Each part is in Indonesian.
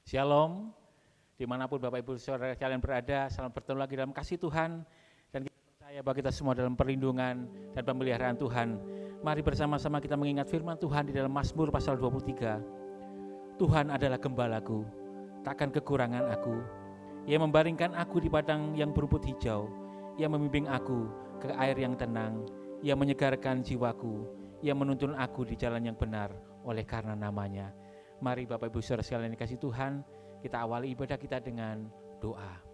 Shalom, dimanapun Bapak Ibu Saudara kalian berada, selamat bertemu lagi dalam kasih Tuhan. Dan kita percaya bahwa kita semua dalam perlindungan dan pemeliharaan Tuhan. Mari bersama-sama kita mengingat firman Tuhan di dalam Mazmur pasal 23. Tuhan adalah gembalaku, takkan kekurangan aku. Ia membaringkan aku di padang yang berumput hijau. Ia membimbing aku ke air yang tenang. Ia menyegarkan jiwaku. Ia menuntun aku di jalan yang benar oleh karena namanya. Mari Bapak Ibu Saudara sekalian dikasih Tuhan, kita awali ibadah kita dengan doa.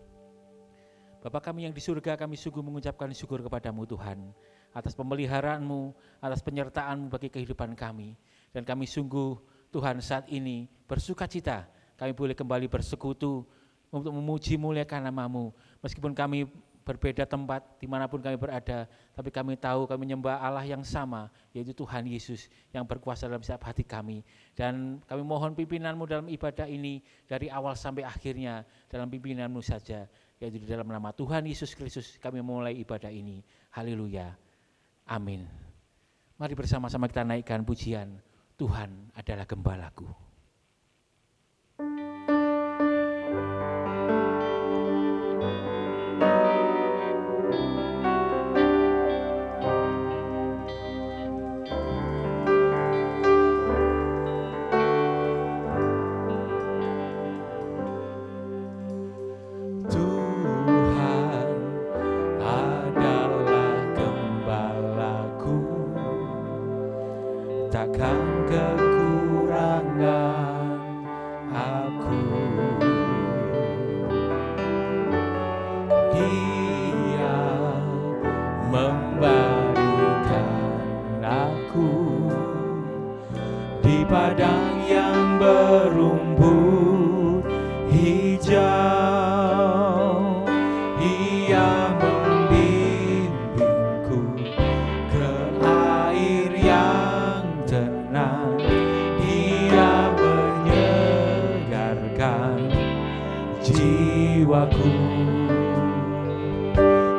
Bapa kami yang di surga, kami sungguh mengucapkan syukur kepadamu Tuhan, atas pemeliharaanmu, atas penyertaanmu bagi kehidupan kami. Dan kami sungguh Tuhan saat ini bersuka cita, kami boleh kembali bersekutu untuk memuji muliakan nama-Mu. Meskipun kami berbeda tempat dimanapun kami berada, tapi kami tahu kami menyembah Allah yang sama, yaitu Tuhan Yesus yang berkuasa dalam setiap hati kami. Dan kami mohon pimpinan-Mu dalam ibadah ini dari awal sampai akhirnya dalam pimpinan-Mu saja, yaitu di dalam nama Tuhan Yesus Kristus kami memulai ibadah ini. Haleluya, amin. Mari bersama-sama kita naikkan pujian, Tuhan adalah gembalaku. Takkan kekurangan aku. Dia membaringkan aku di padang yang berumput hijau. Ia membimbingku ke air yang tenang. Dia menyegarkan jiwaku.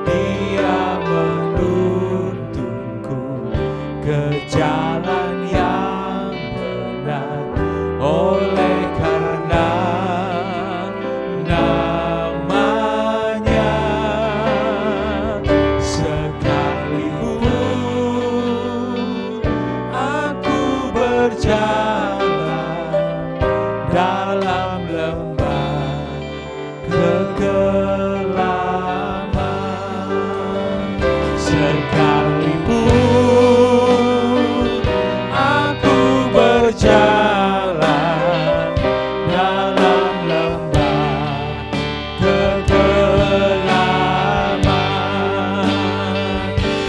Dia menuntunku ke jalan yang benar oleh karena namanya. Sekalipun aku berjalan dalam lembah kegelapan, sekalipun aku berjalan dalam lembah kegelapan,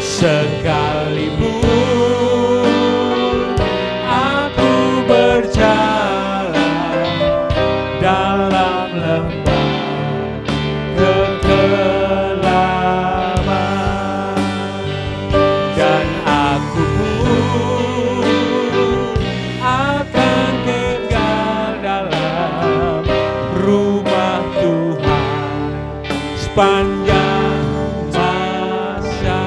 sekalipun aku berjalan dalam lembah kegelapan, dan aku pun akan tinggal dalam rumah Tuhan sepanjang masa.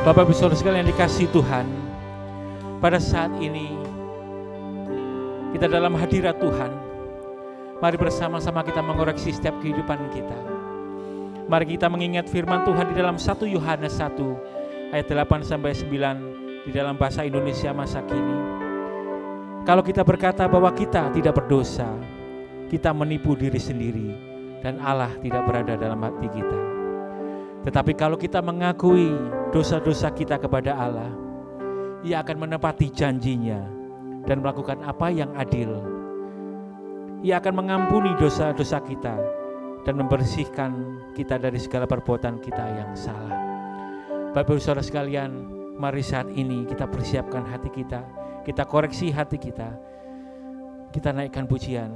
Bapak Ibu Saudara sekalian yang dikasihi Tuhan, pada saat ini kita dalam hadirat Tuhan. Mari bersama-sama kita mengoreksi setiap kehidupan kita. Mari kita mengingat firman Tuhan di dalam 1 Yohanes 1 ayat 8-9 di dalam bahasa Indonesia masa kini. Kalau kita berkata bahwa kita tidak berdosa, kita menipu diri sendiri dan Allah tidak berada dalam hati kita. Tetapi kalau kita mengakui dosa-dosa kita kepada Allah, Ia akan menepati janjinya dan melakukan apa yang adil. Ia akan mengampuni dosa-dosa kita dan membersihkan kita dari segala perbuatan kita yang salah. Bapak Ibu Saudara sekalian, mari saat ini kita persiapkan hati kita, kita koreksi hati kita, kita naikkan pujian,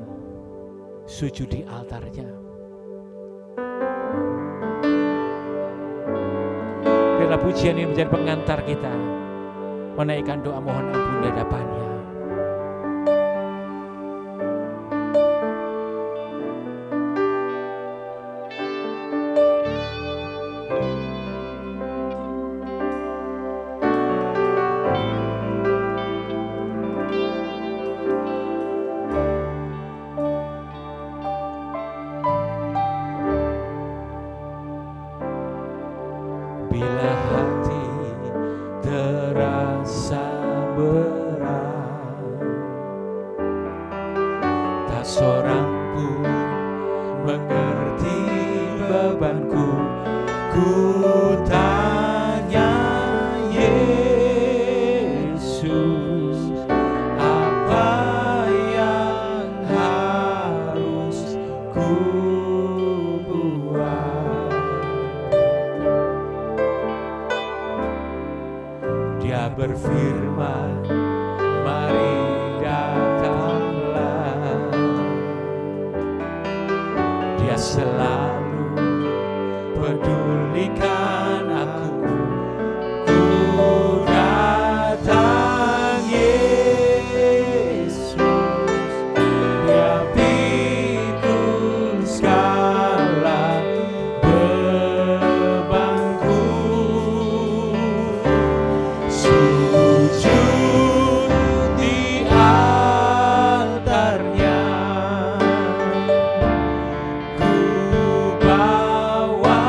sujud di altarnya. Biarlah pujian ini menjadi pengantar kita menaikkan doa mohon ampun di hadapan-Nya. seorang pun mengerti bebanku. Ku tanya Yesus, apa yang harus ku buat? Dia berfirman, mari datanglah. Dia selalu pedulikan aku. Ku datang Yesus, Dia pikul segala bebanku. Sujud di altarnya, ku bawa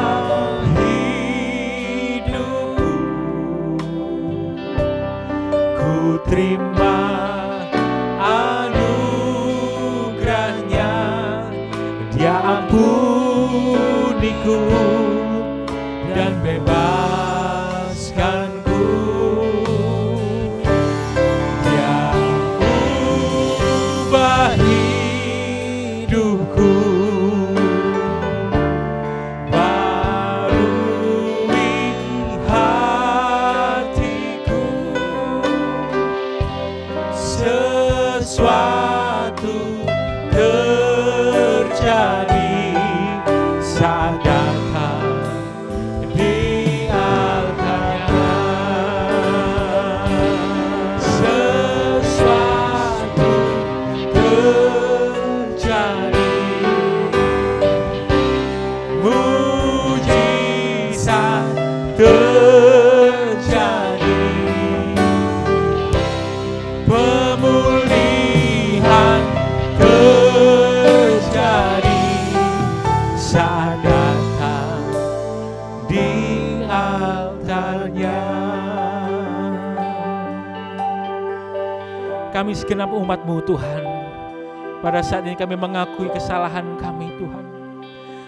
hidupku. Ku terima anugerahnya, Dia ampuniku dan bebaskanku. Dia ubah hidupku, barui hatiku. Sesuatu terjadi saat datang di altarnya. Sesuatu terjadi, mujizat terjadi, pemulihan terjadi saat datang di altarnya. Kami segenap umat-Mu Tuhan, pada saat ini kami mengakui kesalahan kami Tuhan.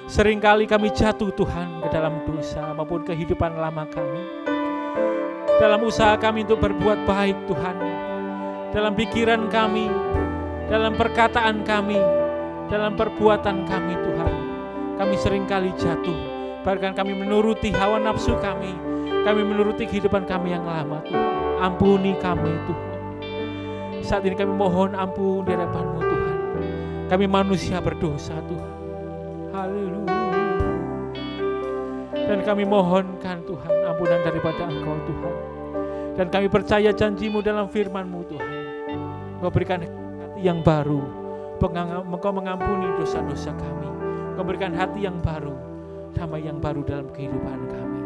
Seringkali kami jatuh Tuhan ke dalam dosa maupun kehidupan lama kami. Dalam usaha kami untuk berbuat baik Tuhan, dalam pikiran kami, dalam perkataan kami, dalam perbuatan kami Tuhan, kami seringkali jatuh. Bahkan kami menuruti hawa nafsu kami menuruti kehidupan kami yang lama Tuhan. Ampuni kami Tuhan. Saat ini kami mohon ampun di hadapan-Mu Tuhan. Kami manusia berdosa Tuhan. Haleluya. Dan kami mohonkan Tuhan ampunan daripada Engkau Tuhan. Dan kami percaya janji-Mu dalam firman-Mu Tuhan. Engkau berikan hati yang baru. Engkau mengampuni dosa-dosa kami. Engkau berikan hati yang baru, damai yang baru dalam kehidupan kami.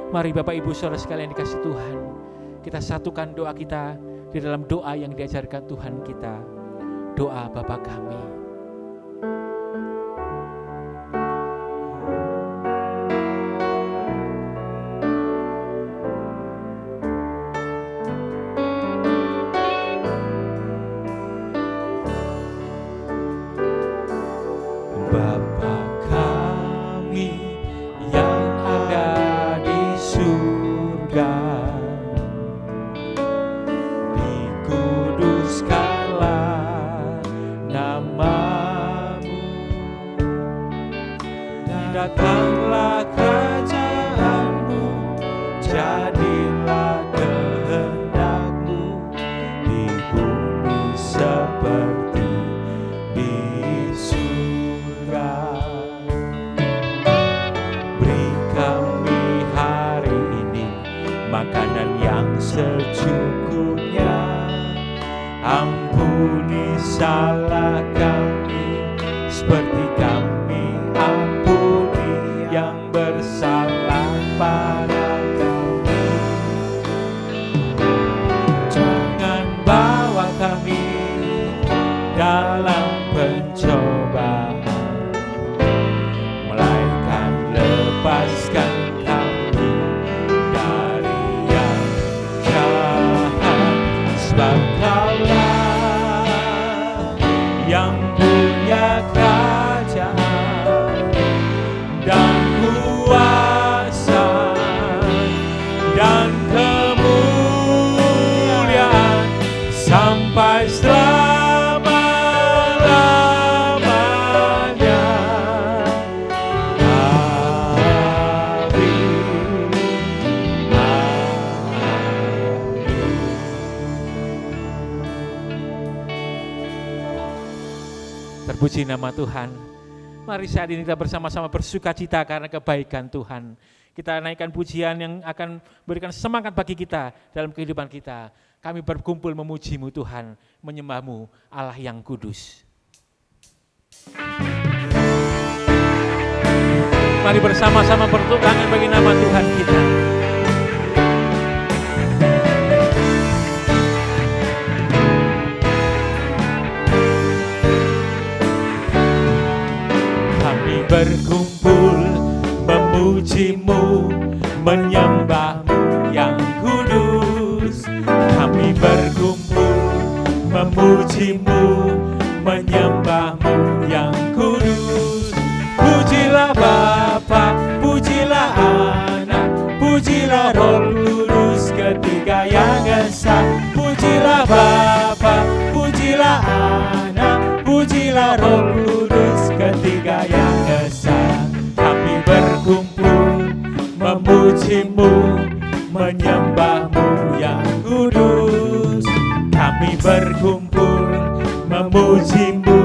Mari Bapak Ibu Saudara sekalian dikasih Tuhan, kita satukan doa kita di dalam doa yang diajarkan Tuhan kita. Doa Bapa kami. Bapa kami yang ada di surga, dikuduskanlah nama-Mu, datanglah kerajaan-Mu, jadilah kehendak-Mu di bumi seperti di surga. Beri kami hari ini makanan yang secukupnya. Ampuni salah kami seperti kami ampuni yang bersalah pada kami. Jangan bawa kami dalam pencobaan, melainkan lepaskan kami dari yang jahat. Sebab Kaulah Terpuji nama Tuhan. Mari saat ini kita bersama-sama bersuka cita karena kebaikan Tuhan. Kita naikkan pujian yang akan berikan semangat bagi kita dalam kehidupan kita. Kami berkumpul memuji-Mu Tuhan, menyembah-Mu Allah yang kudus. Mari bersama-sama bertepuk tangan bagi nama Tuhan kita. Berkumpul memuji-Mu, menyembah-Mu yang kudus. Kami berkumpul memuji-Mu, menyembah-Mu yang kudus. Pujilah Bapa, pujilah Anak, pujilah Roh Kudus, ketiga yang esa. Pujilah Bapa, pujilah Anak, pujilah Roh Kudus, ketiga yang esa. Kami berkumpul memuji-Mu, menyembah-Mu yang kudus. Kami berkumpul memuji-Mu,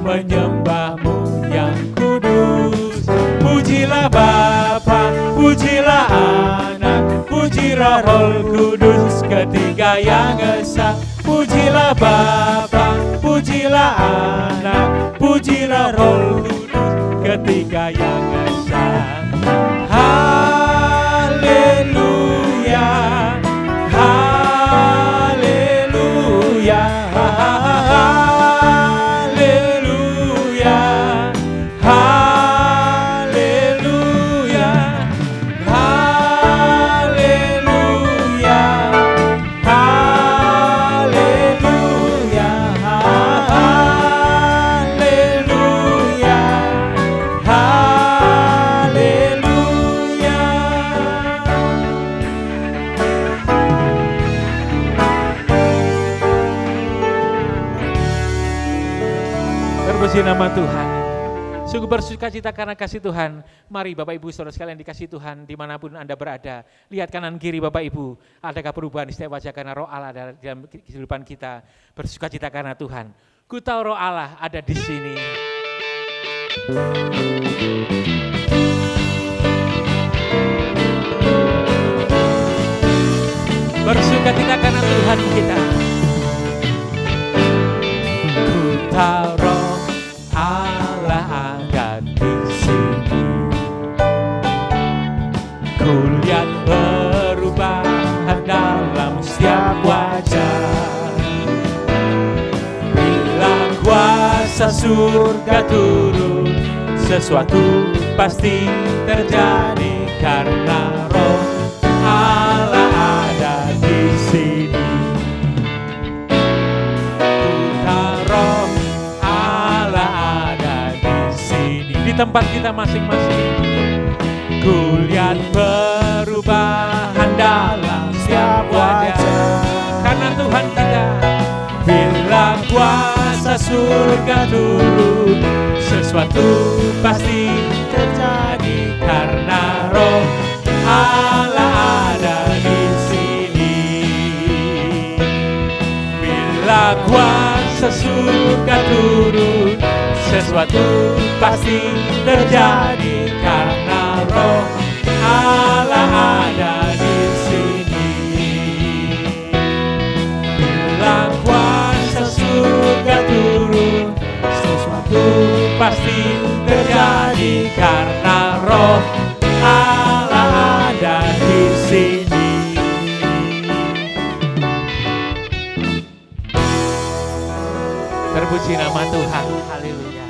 menyembah-Mu yang kudus. Pujilah Bapa, pujilah Anak, pujilah Roh Kudus, ketiga yang esa. Pujilah Bapa, pujilah Anak, pujilah Roh Kudus, ketiga yang esa. Haleluya, haleluya, haleluya, haleluya, haleluya, haleluya, haleluya, haleluya. Terpuji nama Tuhan. Sungguh bersuka cita karena kasih Tuhan. Mari Bapak Ibu saudara sekalian dikasih Tuhan dimanapun Anda berada. Lihat kanan kiri Bapak Ibu. Adakah perubahan di setiap wajah karena roh Allah dalam kehidupan kita. Bersuka cita karena Tuhan. Ku tahu roh Allah ada di sini. Bersuka cita karena Tuhan kita. Ku tahu roh Allah ada di sini. Ku lihat perubahan dalam setiap wajah. Bila kuasa surga turun, sesuatu pasti terjadi karena roh Allah ada di sini. Roh Allah ada di sini. Di tempat kita masing-masing. Ku lihat perubahan dalam setiap wajah karena Tuhan kita. Bila kuasa surga turun, sesuatu pasti terjadi karena roh Allah ada di sini. Bila kuasa surga turun, sesuatu pasti terjadi karena roh Allah ada di sini. Bila kuasa surga turun, sesuatu pasti terjadi karena roh Allah ada di sini. Terpuji nama Tuhan. Haleluya.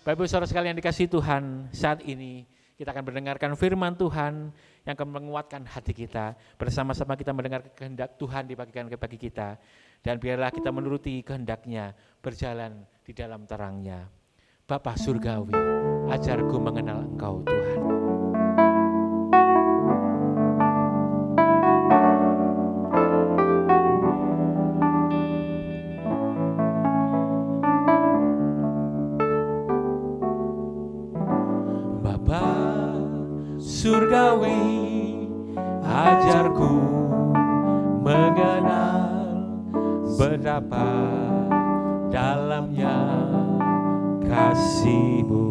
Bapak Ibu saudara sekalian dikasihi Tuhan, saat ini kita akan mendengarkan firman Tuhan yang akan menguatkan hati kita. Bersama-sama kita mendengar kehendak Tuhan dibagikan bagi kita. Dan biarlah kita menuruti kehendak-Nya, berjalan di dalam terang-Nya. Bapa Surgawi, ajarku mengenal Engkau Tuhan. Bapa Surgawi, ajarku mengenal betapa dalamnya kasih-Mu.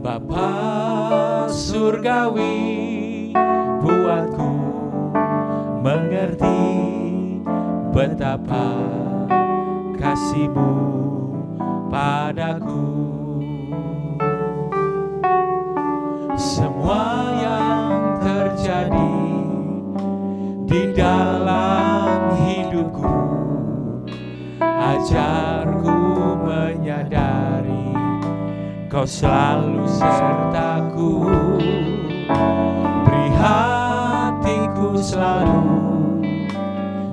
Bapa surgawi, buatku mengerti betapa kasih-Mu padaku. Semua yang terjadi di dalam hidupku, ajarku menyadari Kau selalu sertaku. Beri hatiku selalu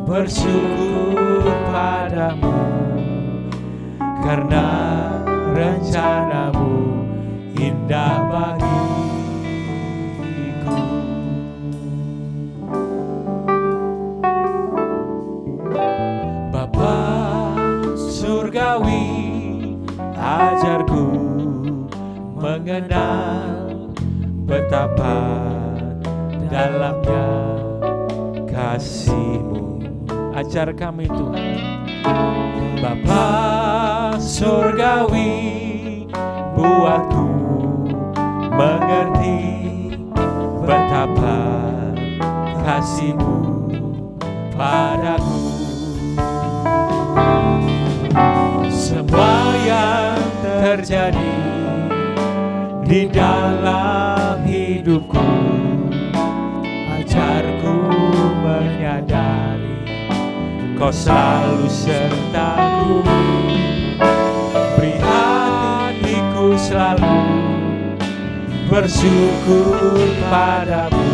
bersyukur padamu, karena rencana-Mu indah bagiku. Bapa surgawi, ajarku mengenal betapa dalamnya kasih-Mu. Ajar kami Tuhan. Bapa surgawi, buatku mengerti betapa kasih-Mu padaku. Semua yang terjadi di dalam hidupku, ajarku menyadari Kau selalu sertaku. Beri hatiku selalu bersyukur padamu,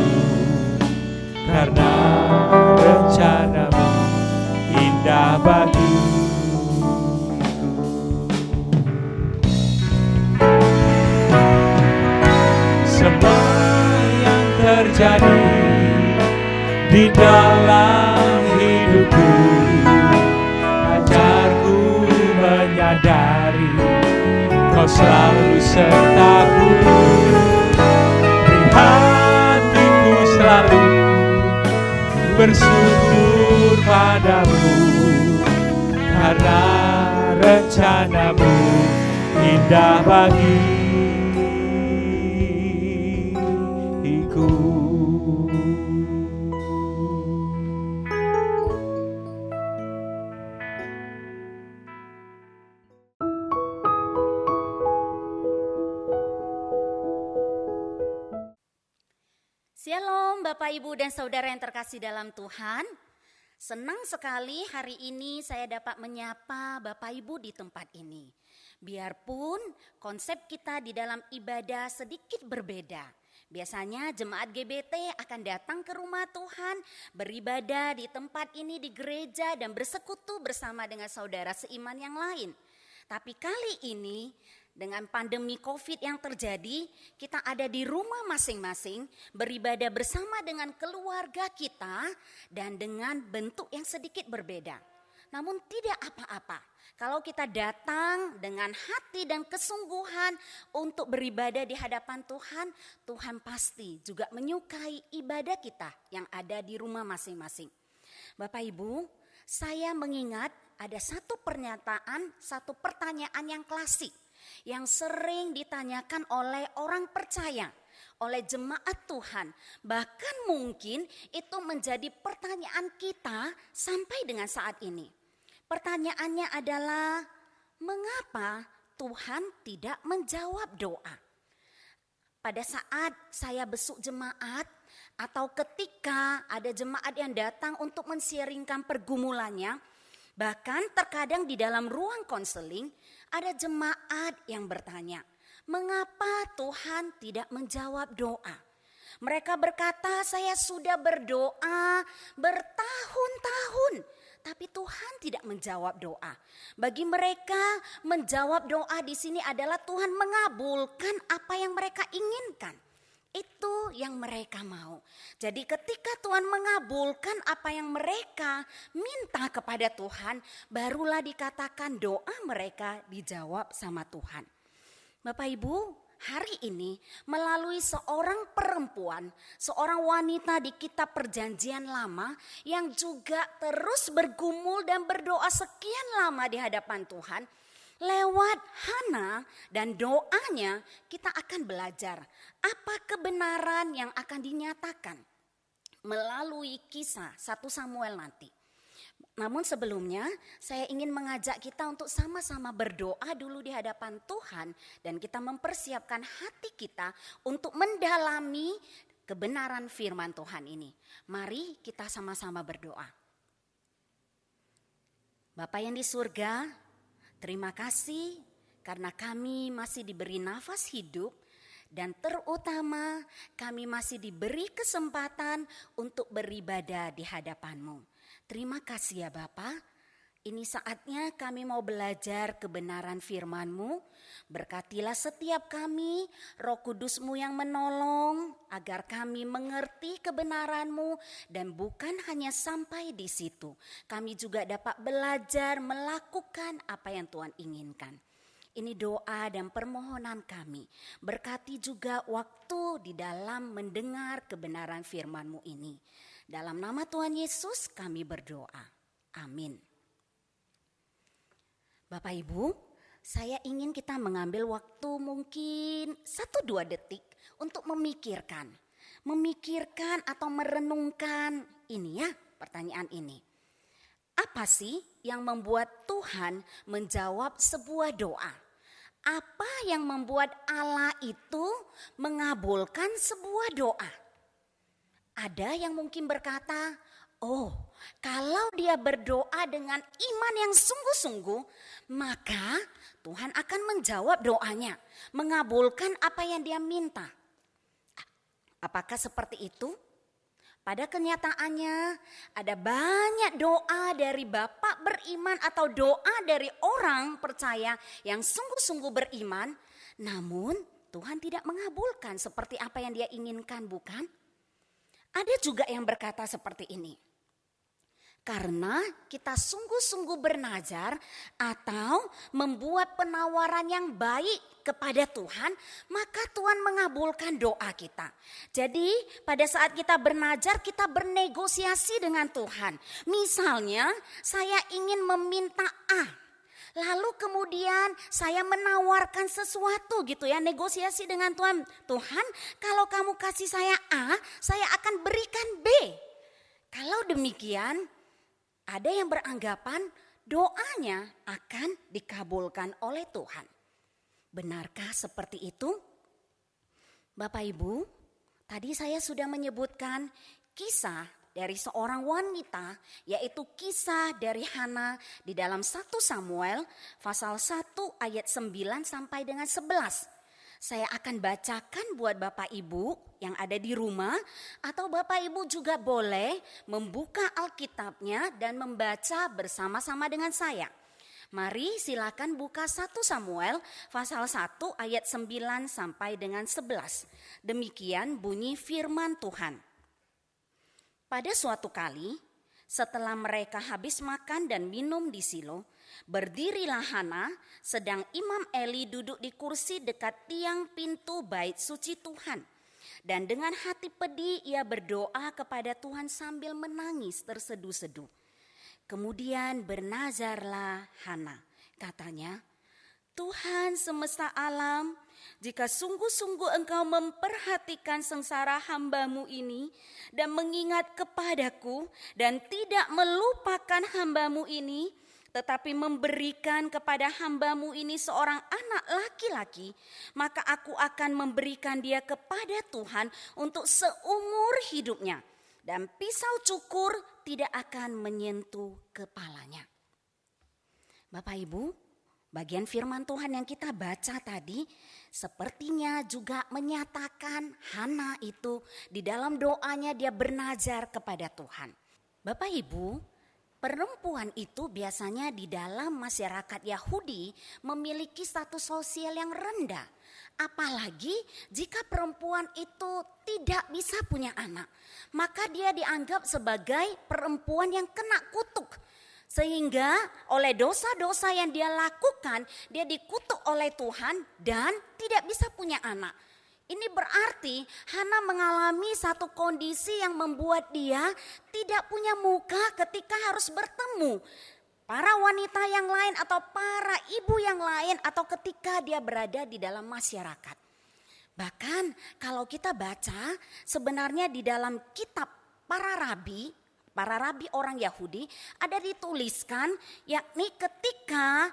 karena rencana-Mu indah bagiku. Semua yang terjadi di dalam hidupku, ajarku menyadari Kau selalu sertaku. Beri hatiku selalu bersyukur padamu, karena rencana-Mu indah bagiku. Shalom Bapak Ibu dan Saudara yang terkasih dalam Tuhan. Senang sekali hari ini saya dapat menyapa Bapak Ibu di tempat ini. Biarpun konsep kita di dalam ibadah sedikit berbeda. Biasanya jemaat GBT akan datang ke rumah Tuhan, beribadah di tempat ini di gereja dan bersekutu bersama dengan saudara seiman yang lain. Tapi kali ini dengan pandemi COVID yang terjadi, kita ada di rumah masing-masing, beribadah bersama dengan keluarga kita dan dengan bentuk yang sedikit berbeda. Namun tidak apa-apa, kalau kita datang dengan hati dan kesungguhan untuk beribadah di hadapan Tuhan, Tuhan pasti juga menyukai ibadah kita yang ada di rumah masing-masing. Bapak Ibu, saya mengingat ada satu pernyataan, satu pertanyaan yang klasik yang sering ditanyakan oleh orang percaya, oleh jemaat Tuhan. Bahkan mungkin itu menjadi pertanyaan kita sampai dengan saat ini. Pertanyaannya adalah, mengapa Tuhan tidak menjawab doa? Pada saat saya besuk jemaat atau ketika ada jemaat yang datang untuk men-sharingkan pergumulannya, bahkan terkadang di dalam ruang konseling ada jemaat yang bertanya, mengapa Tuhan tidak menjawab doa? Mereka berkata, saya sudah berdoa bertahun-tahun, tapi Tuhan tidak menjawab doa. Bagi mereka menjawab doa di sini adalah Tuhan mengabulkan apa yang mereka inginkan. Itu yang mereka mau. Jadi ketika Tuhan mengabulkan apa yang mereka minta kepada Tuhan, barulah dikatakan doa mereka dijawab sama Tuhan. Bapak Ibu, hari ini melalui seorang perempuan, seorang wanita di kitab Perjanjian Lama yang juga terus bergumul dan berdoa sekian lama di hadapan Tuhan. Lewat Hana dan doanya kita akan belajar apa kebenaran yang akan dinyatakan melalui kisah 1 Samuel nanti. Namun sebelumnya saya ingin mengajak kita untuk sama-sama berdoa dulu di hadapan Tuhan. Dan kita mempersiapkan hati kita untuk mendalami kebenaran firman Tuhan ini. Mari kita sama-sama berdoa. Bapa yang di surga, terima kasih karena kami masih diberi nafas hidup. Dan terutama kami masih diberi kesempatan untuk beribadah di hadapan-Mu. Terima kasih ya Bapa. Ini saatnya kami mau belajar kebenaran firman-Mu. Berkatilah setiap kami, Roh Kudus-Mu yang menolong agar kami mengerti kebenaran-Mu dan bukan hanya sampai di situ. Kami juga dapat belajar melakukan apa yang Tuhan inginkan. Ini doa dan permohonan kami. Berkati juga waktu di dalam mendengar kebenaran firman-Mu ini. Dalam nama Tuhan Yesus kami berdoa. Amin. Bapak Ibu, saya ingin kita mengambil waktu mungkin 1-2 detik untuk memikirkan. Memikirkan atau merenungkan ini ya, pertanyaan ini. Apa sih yang membuat Tuhan menjawab sebuah doa? Apa yang membuat Allah itu mengabulkan sebuah doa? Ada yang mungkin berkata, oh kalau dia berdoa dengan iman yang sungguh-sungguh, maka Tuhan akan menjawab doanya, mengabulkan apa yang dia minta. Apakah seperti itu? Pada kenyataannya ada banyak doa dari bapak beriman atau doa dari orang percaya yang sungguh-sungguh beriman, namun Tuhan tidak mengabulkan seperti apa yang dia inginkan, bukan? Ada juga yang berkata seperti ini. Karena kita sungguh-sungguh bernazar atau membuat penawaran yang baik kepada Tuhan, maka Tuhan mengabulkan doa kita. Jadi pada saat kita bernazar, kita bernegosiasi dengan Tuhan. Misalnya saya ingin meminta A, lalu kemudian saya menawarkan sesuatu gitu ya, negosiasi dengan Tuhan. Tuhan, kalau kamu kasih saya A, saya akan berikan B. Kalau demikian, ada yang beranggapan doanya akan dikabulkan oleh Tuhan. Benarkah seperti itu? Bapak Ibu, tadi saya sudah menyebutkan kisah dari seorang wanita, yaitu kisah dari Hana di dalam 1 Samuel pasal 1 ayat 9 sampai dengan 11. Saya akan bacakan buat Bapak Ibu yang ada di rumah, atau Bapak Ibu juga boleh membuka Alkitabnya dan membaca bersama-sama dengan saya. Mari silakan buka 1 Samuel pasal 1 ayat 9 sampai dengan 11. Demikian bunyi firman Tuhan. Pada suatu kali, setelah mereka habis makan dan minum di Silo, berdirilah Hana, sedang Imam Eli duduk di kursi dekat tiang pintu bait suci Tuhan. Dan dengan hati pedih ia berdoa kepada Tuhan sambil menangis terseduh-seduh. Kemudian bernazarlah Hana, katanya, Tuhan semesta alam, jika sungguh-sungguh engkau memperhatikan sengsara hamba-Mu ini dan mengingat kepadaku dan tidak melupakan hamba-Mu ini, tetapi memberikan kepada hamba-Mu ini seorang anak laki-laki, maka aku akan memberikan dia kepada Tuhan untuk seumur hidupnya, dan pisau cukur tidak akan menyentuh kepalanya. Bapak Ibu, bagian firman Tuhan yang kita baca tadi sepertinya juga menyatakan Hana itu di dalam doanya dia bernazar kepada Tuhan. Bapak Ibu, perempuan itu biasanya di dalam masyarakat Yahudi memiliki status sosial yang rendah. Apalagi jika perempuan itu tidak bisa punya anak, maka dia dianggap sebagai perempuan yang kena kutuk. Sehingga oleh dosa-dosa yang dia lakukan, dia dikutuk oleh Tuhan dan tidak bisa punya anak. Ini berarti Hana mengalami satu kondisi yang membuat dia tidak punya muka ketika harus bertemu para wanita yang lain atau para ibu yang lain atau ketika dia berada di dalam masyarakat. Bahkan kalau kita baca sebenarnya di dalam kitab para rabi orang Yahudi ada dituliskan yakni ketika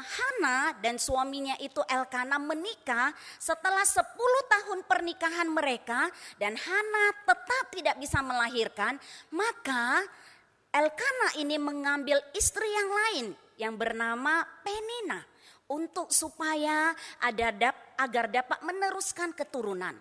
Hana dan suaminya itu Elkana menikah setelah 10 tahun pernikahan mereka dan Hana tetap tidak bisa melahirkan, maka Elkana ini mengambil istri yang lain yang bernama Penina untuk supaya agar dapat meneruskan keturunan.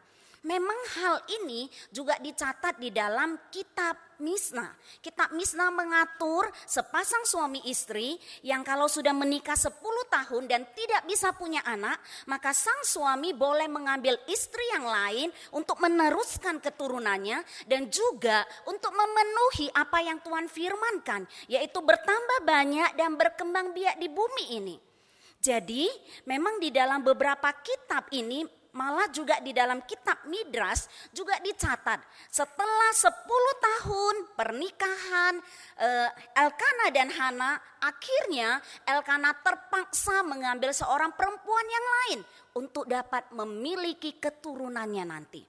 Memang hal ini juga dicatat di dalam kitab Misna. Kitab Misna mengatur sepasang suami istri yang kalau sudah menikah 10 tahun dan tidak bisa punya anak, maka sang suami boleh mengambil istri yang lain untuk meneruskan keturunannya dan juga untuk memenuhi apa yang Tuhan firmankan, yaitu bertambah banyak dan berkembang biak di bumi ini. Jadi memang di dalam beberapa kitab ini, malah juga di dalam kitab Midras juga dicatat setelah 10 tahun pernikahan Elkana dan Hana, akhirnya Elkana terpaksa mengambil seorang perempuan yang lain untuk dapat memiliki keturunannya nanti.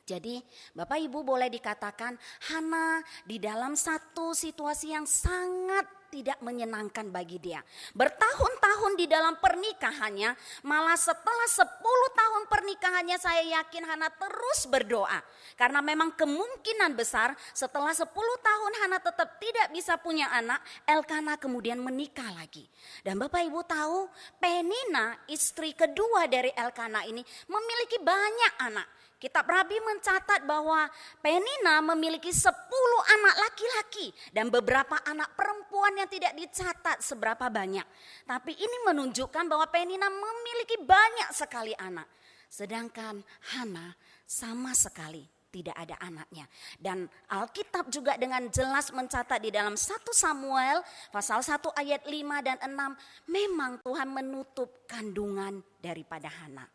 Jadi Bapak Ibu boleh dikatakan Hana di dalam satu situasi yang sangat tidak menyenangkan bagi dia. Bertahun-tahun di dalam pernikahannya, malah setelah 10 tahun pernikahannya saya yakin Hana terus berdoa. Karena memang kemungkinan besar setelah 10 tahun Hana tetap tidak bisa punya anak, Elkana kemudian menikah lagi. Dan Bapak Ibu tahu Penina istri kedua dari Elkana ini memiliki banyak anak. Kitab Rabi mencatat bahwa Penina memiliki 10 anak laki-laki dan beberapa anak perempuan yang tidak dicatat seberapa banyak. Tapi ini menunjukkan bahwa Penina memiliki banyak sekali anak. Sedangkan Hana sama sekali tidak ada anaknya. Dan Alkitab juga dengan jelas mencatat di dalam 1 Samuel pasal 1 ayat 5 dan 6. Memang Tuhan menutup kandungan daripada Hana.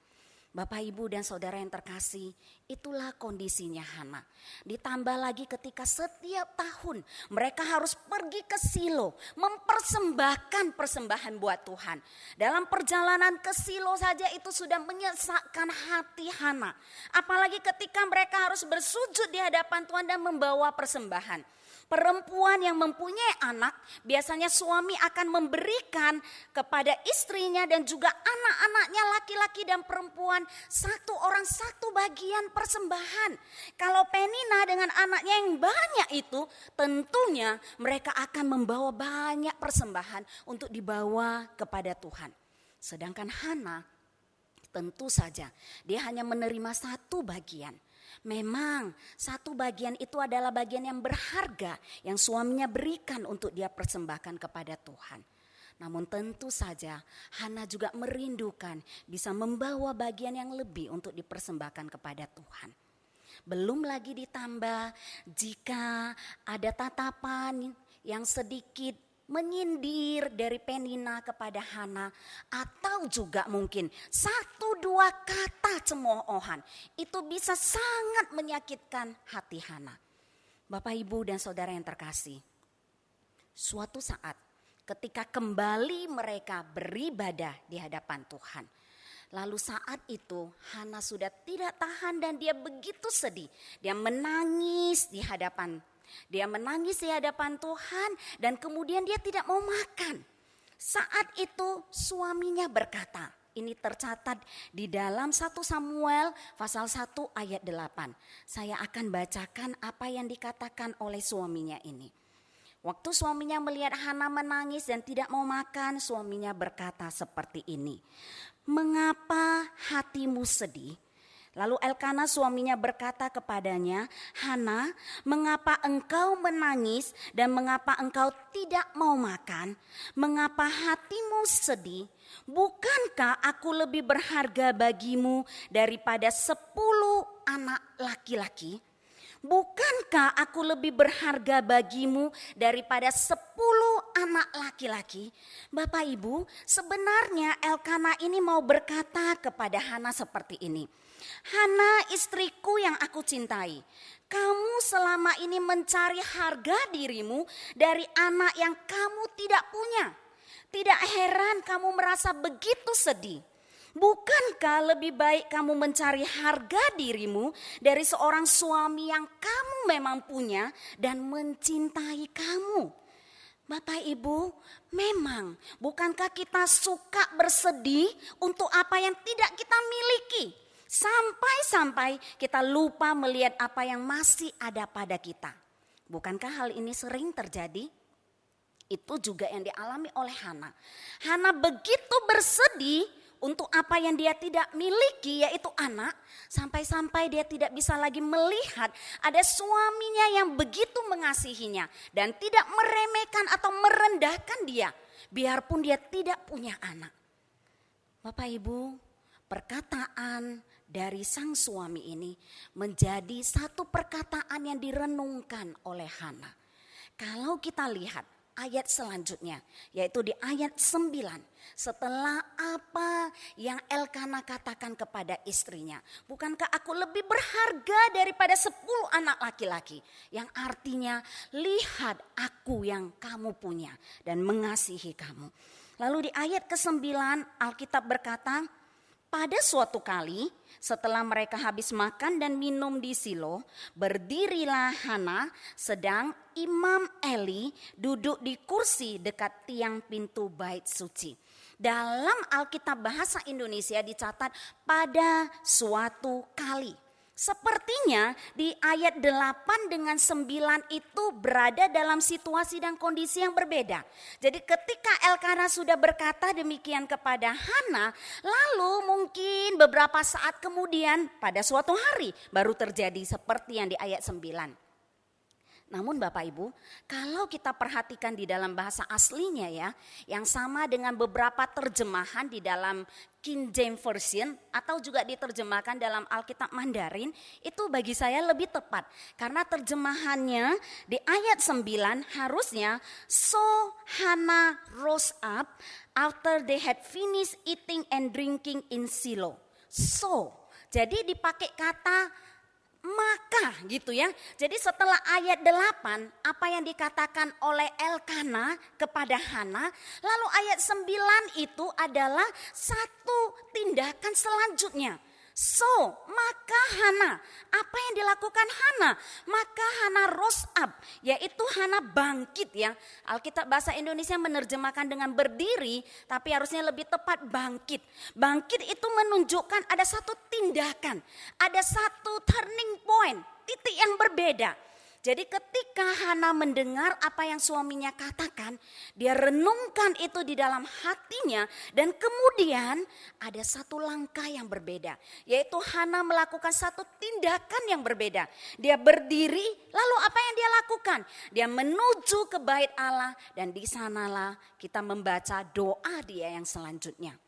Bapak, Ibu, dan saudara yang terkasih, itulah kondisinya Hana. Ditambah lagi ketika setiap tahun mereka harus pergi ke Silo, mempersembahkan persembahan buat Tuhan. Dalam perjalanan ke Silo saja itu sudah menyesakkan hati Hana. Apalagi ketika mereka harus bersujud di hadapan Tuhan dan membawa persembahan. Perempuan yang mempunyai anak biasanya suami akan memberikan kepada istrinya dan juga anak-anaknya laki-laki dan perempuan satu orang satu bagian persembahan. Kalau Penina dengan anaknya yang banyak itu tentunya mereka akan membawa banyak persembahan untuk dibawa kepada Tuhan. Sedangkan Hana tentu saja dia hanya menerima satu bagian. Memang satu bagian itu adalah bagian yang berharga yang suaminya berikan untuk dia persembahkan kepada Tuhan. Namun tentu saja Hana juga merindukan bisa membawa bagian yang lebih untuk dipersembahkan kepada Tuhan. Belum lagi ditambah jika ada tatapan yang sedikit menyindir dari Penina kepada Hana, atau juga mungkin 1-2 kata cemoohan itu bisa sangat menyakitkan hati Hana. Bapak, Ibu, dan saudara yang terkasih, suatu saat ketika kembali mereka beribadah di hadapan Tuhan, lalu saat itu Hana sudah tidak tahan dan dia begitu sedih. Dia menangis di hadapan Tuhan dan kemudian dia tidak mau makan. Saat itu suaminya berkata, ini tercatat di dalam 1 Samuel pasal 1 ayat 8. Saya akan bacakan apa yang dikatakan oleh suaminya ini. Waktu suaminya melihat Hana menangis dan tidak mau makan, suaminya berkata seperti ini. Mengapa hatimu sedih? Lalu Elkana suaminya berkata kepadanya, Hana, mengapa engkau menangis dan mengapa engkau tidak mau makan? Mengapa hatimu sedih? Bukankah aku lebih berharga bagimu daripada 10 anak laki-laki? Bukankah aku lebih berharga bagimu daripada 10 anak laki-laki. Bapak Ibu, sebenarnya Elkana ini mau berkata kepada Hana seperti ini. Hana, istriku yang aku cintai, kamu selama ini mencari harga dirimu dari anak yang kamu tidak punya. Tidak heran kamu merasa begitu sedih. Bukankah lebih baik kamu mencari harga dirimu dari seorang suami yang kamu memang punya dan mencintai kamu? Bapak Ibu, memang bukankah kita suka bersedih untuk apa yang tidak kita miliki? Sampai-sampai kita lupa melihat apa yang masih ada pada kita. Bukankah hal ini sering terjadi? Itu juga yang dialami oleh Hana. Hana begitu bersedih untuk apa yang dia tidak miliki, yaitu anak, sampai-sampai dia tidak bisa lagi melihat ada suaminya yang begitu mengasihinya dan tidak meremehkan atau merendahkan dia, biarpun dia tidak punya anak. Bapak Ibu, perkataan dari sang suami ini menjadi satu perkataan yang direnungkan oleh Hana. Kalau kita lihat ayat selanjutnya, yaitu di ayat 9. Setelah apa yang Elkana katakan kepada istrinya, bukankah aku lebih berharga daripada 10 anak laki-laki? Yang artinya, lihat aku yang kamu punya dan mengasihi kamu. Lalu di ayat ke-9 Alkitab berkata, pada suatu kali setelah mereka habis makan dan minum di Silo, berdirilah Hana sedang Imam Eli duduk di kursi dekat tiang pintu bait suci. Dalam Alkitab bahasa Indonesia dicatat pada suatu kali. Sepertinya di ayat 8 dengan 9 itu berada dalam situasi dan kondisi yang berbeda. Jadi ketika Elkana sudah berkata demikian kepada Hana, lalu mungkin beberapa saat kemudian pada suatu hari baru terjadi seperti yang di ayat 9. Namun Bapak Ibu, kalau kita perhatikan di dalam bahasa aslinya ya, yang sama dengan beberapa terjemahan di dalam King James Version atau juga diterjemahkan dalam Alkitab Mandarin, itu bagi saya lebih tepat. Karena terjemahannya di ayat 9 harusnya, so Hannah rose up after they had finished eating and drinking in Silo. So, jadi dipakai kata maka gitu ya. Jadi setelah ayat 8 apa yang dikatakan oleh Elkana kepada Hana, lalu ayat 9 itu adalah satu tindakan selanjutnya. So, maka Hana, apa yang dilakukan Hana? Maka Hana rose up, yaitu Hana bangkit ya. Alkitab bahasa Indonesia menerjemahkan dengan berdiri, tapi harusnya lebih tepat bangkit. Bangkit itu menunjukkan ada satu tindakan, ada satu turning point, titik yang berbeda. Jadi ketika Hana mendengar apa yang suaminya katakan, dia renungkan itu di dalam hatinya dan kemudian ada satu langkah yang berbeda. Yaitu Hana melakukan satu tindakan yang berbeda. Dia berdiri, lalu apa yang dia lakukan? Dia menuju ke bait Allah dan di sanalah kita membaca doa dia yang selanjutnya.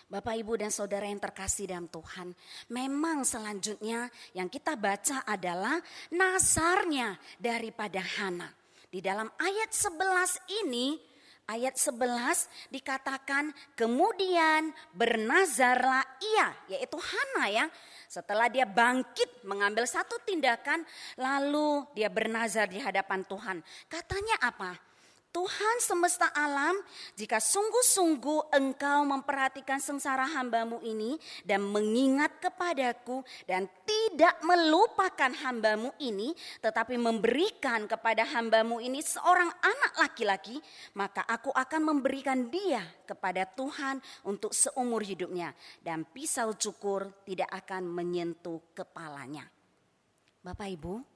Bapak, Ibu, dan Saudara yang terkasih dalam Tuhan, memang selanjutnya yang kita baca adalah nazarnya daripada Hana. Di dalam ayat 11 ini, ayat 11 dikatakan kemudian bernazarlah ia, yaitu Hana ya. Setelah dia bangkit mengambil satu tindakan, lalu dia bernazar di hadapan Tuhan. Katanya apa? Tuhan semesta alam, jika sungguh-sungguh engkau memperhatikan sengsara hambamu ini dan mengingat kepadaku dan tidak melupakan hambamu ini, tetapi memberikan kepada hambamu ini seorang anak laki-laki, maka aku akan memberikan dia kepada Tuhan untuk seumur hidupnya dan pisau cukur tidak akan menyentuh kepalanya. Bapak Ibu,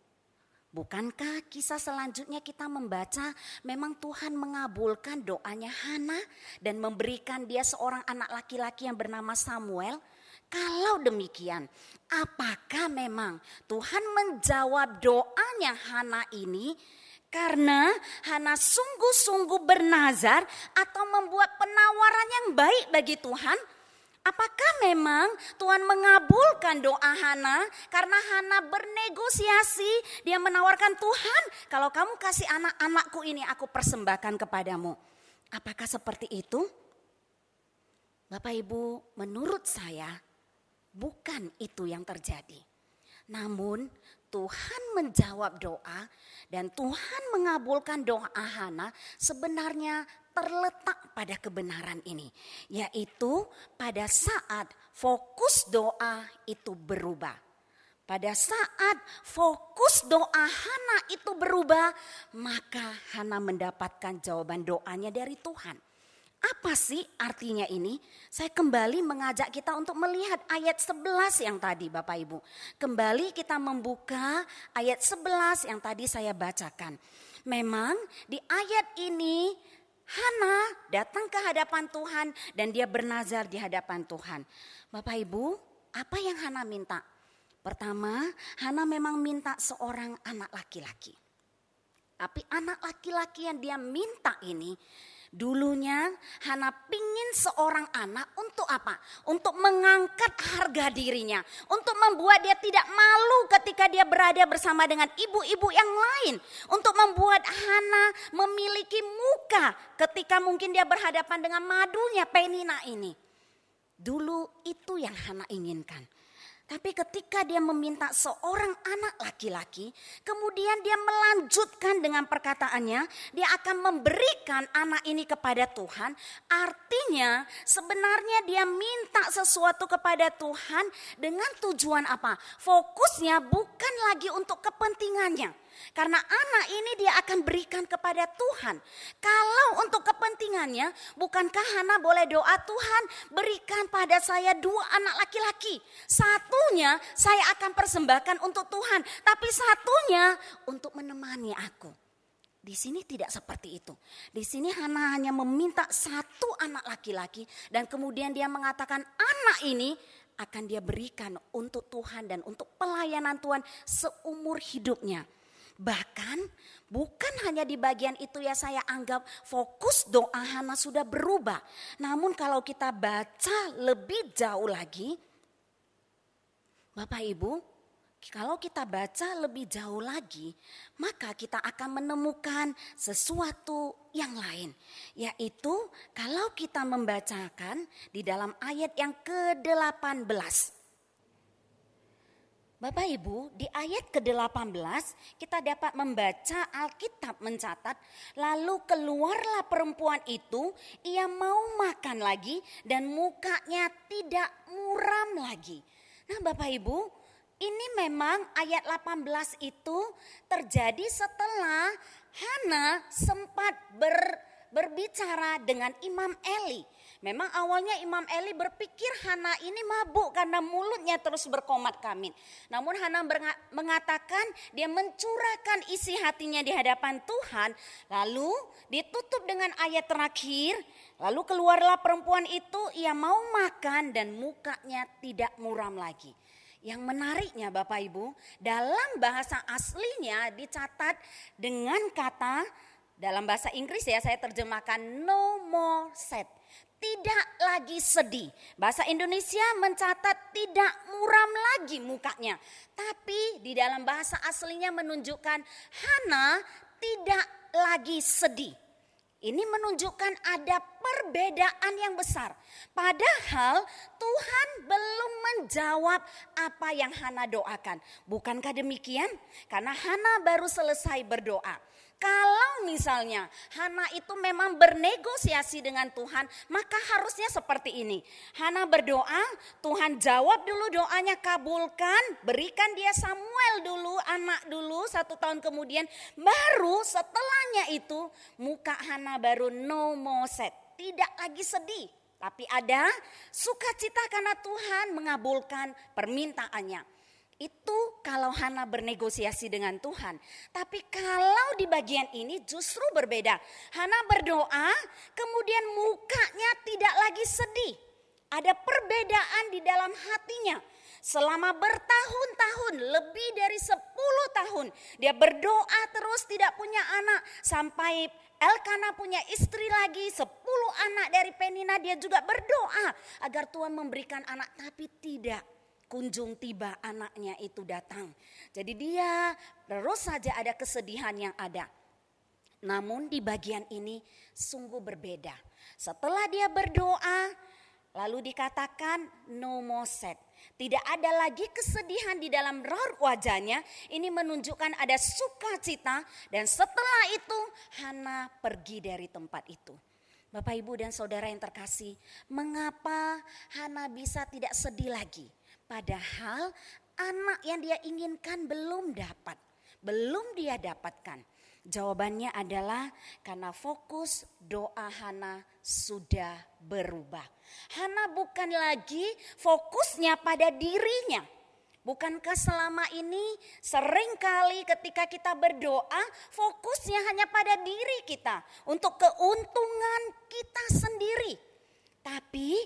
bukankah kisah selanjutnya kita membaca memang Tuhan mengabulkan doanya Hana dan memberikan dia seorang anak laki-laki yang bernama Samuel? Kalau demikian, apakah memang Tuhan menjawab doanya Hana ini karena Hana sungguh-sungguh bernazar atau membuat penawaran yang baik bagi Tuhan? Apakah memang Tuhan mengabulkan doa Hana karena Hana bernegosiasi, dia menawarkan, Tuhan kalau kamu kasih anak-anakku ini aku persembahkan kepadamu. Apakah seperti itu? Bapak Ibu, menurut saya bukan itu yang terjadi. Namun Tuhan menjawab doa dan Tuhan mengabulkan doa Hana sebenarnya terletak pada kebenaran ini. Yaitu pada saat fokus doa itu berubah. Pada saat fokus doa Hana itu berubah, maka Hana mendapatkan jawaban doanya dari Tuhan. Apa sih artinya ini? Saya kembali mengajak kita untuk melihat ayat 11 yang tadi Bapak Ibu. Kembali kita membuka ayat 11 yang tadi saya bacakan. Memang di ayat ini Hana datang ke hadapan Tuhan dan dia bernazar di hadapan Tuhan. Bapak Ibu, apa yang Hana minta? Pertama, Hana memang minta seorang anak laki-laki. Tapi anak laki-laki yang dia minta ini, dulunya Hana pingin seorang anak untuk apa? Untuk mengangkat harga dirinya. Untuk membuat dia tidak malu ketika dia berada bersama dengan ibu-ibu yang lain. Untuk membuat Hana memiliki muka ketika mungkin dia berhadapan dengan madunya Penina ini. Dulu itu yang Hana inginkan. Tapi ketika dia meminta seorang anak laki-laki, kemudian dia melanjutkan dengan perkataannya, dia akan memberikan anak ini kepada Tuhan. Artinya sebenarnya dia minta sesuatu kepada Tuhan dengan tujuan apa? Fokusnya bukan lagi untuk kepentingannya. Karena anak ini dia akan berikan kepada Tuhan. Kalau untuk kepentingannya, bukankah Hana boleh doa, Tuhan berikan pada saya 2 anak laki-laki. Satunya saya akan persembahkan untuk Tuhan, tapi satunya untuk menemani aku. Di sini tidak seperti itu. Di sini Hana hanya meminta 1 anak laki-laki dan kemudian dia mengatakan anak ini akan dia berikan untuk Tuhan dan untuk pelayanan Tuhan seumur hidupnya. Bahkan bukan hanya di bagian itu ya saya anggap fokus doa Hana sudah berubah. Namun kalau kita baca lebih jauh lagi, Bapak Ibu, kalau kita baca lebih jauh lagi, maka kita akan menemukan sesuatu yang lain. Yaitu kalau kita membacakan di dalam ayat yang ke-18. Bapak Ibu, di ayat ke-18 kita dapat membaca Alkitab mencatat, lalu keluarlah perempuan itu, ia mau makan lagi dan mukanya tidak muram lagi. Nah Bapak Ibu, ini memang ayat 18 itu terjadi setelah Hana sempat berbicara dengan Imam Eli. Memang awalnya Imam Eli berpikir Hana ini mabuk karena mulutnya terus berkomat kamit. Namun Hana mengatakan dia mencurahkan isi hatinya di hadapan Tuhan. Lalu ditutup dengan ayat terakhir. Lalu keluarlah perempuan itu, ia mau makan dan mukanya tidak muram lagi. Yang menariknya Bapak Ibu, dalam bahasa aslinya dicatat dengan kata, dalam bahasa Inggris ya saya terjemahkan no more sad. Tidak lagi sedih. Bahasa Indonesia mencatat tidak muram lagi mukanya. Tapi di dalam bahasa aslinya menunjukkan Hana tidak lagi sedih. Ini menunjukkan ada perbedaan yang besar. Padahal Tuhan belum menjawab apa yang Hana doakan. Bukankah demikian? Karena Hana baru selesai berdoa. Kalau misalnya Hana itu memang bernegosiasi dengan Tuhan, maka harusnya seperti ini. Hana berdoa, Tuhan jawab dulu doanya, kabulkan, berikan dia Samuel dulu, anak dulu, 1 tahun kemudian. Baru setelahnya itu muka Hana baru no more sad, tidak lagi sedih. Tapi ada sukacita karena Tuhan mengabulkan permintaannya. Itu kalau Hana bernegosiasi dengan Tuhan. Tapi kalau di bagian ini justru berbeda. Hana berdoa, kemudian mukanya tidak lagi sedih. Ada perbedaan di dalam hatinya. Selama bertahun-tahun, lebih dari 10 tahun. Dia berdoa terus tidak punya anak. Sampai Elkana punya istri lagi, 10 anak dari Penina, dia juga berdoa agar Tuhan memberikan anak, tapi tidak kunjung tiba anaknya itu datang. Jadi dia terus saja ada kesedihan yang ada. Namun di bagian ini sungguh berbeda. Setelah dia berdoa, lalu dikatakan no more sad. Tidak ada lagi kesedihan di dalam raut wajahnya. Ini menunjukkan ada sukacita. Dan setelah itu Hana pergi dari tempat itu. Bapak, Ibu, dan saudara yang terkasih, mengapa Hana bisa tidak sedih lagi? Padahal anak yang dia inginkan belum dia dapatkan. Jawabannya adalah karena fokus doa Hana sudah berubah. Hana bukan lagi fokusnya pada dirinya. Bukankah selama ini seringkali ketika kita berdoa fokusnya hanya pada diri kita, untuk keuntungan kita sendiri. Tapi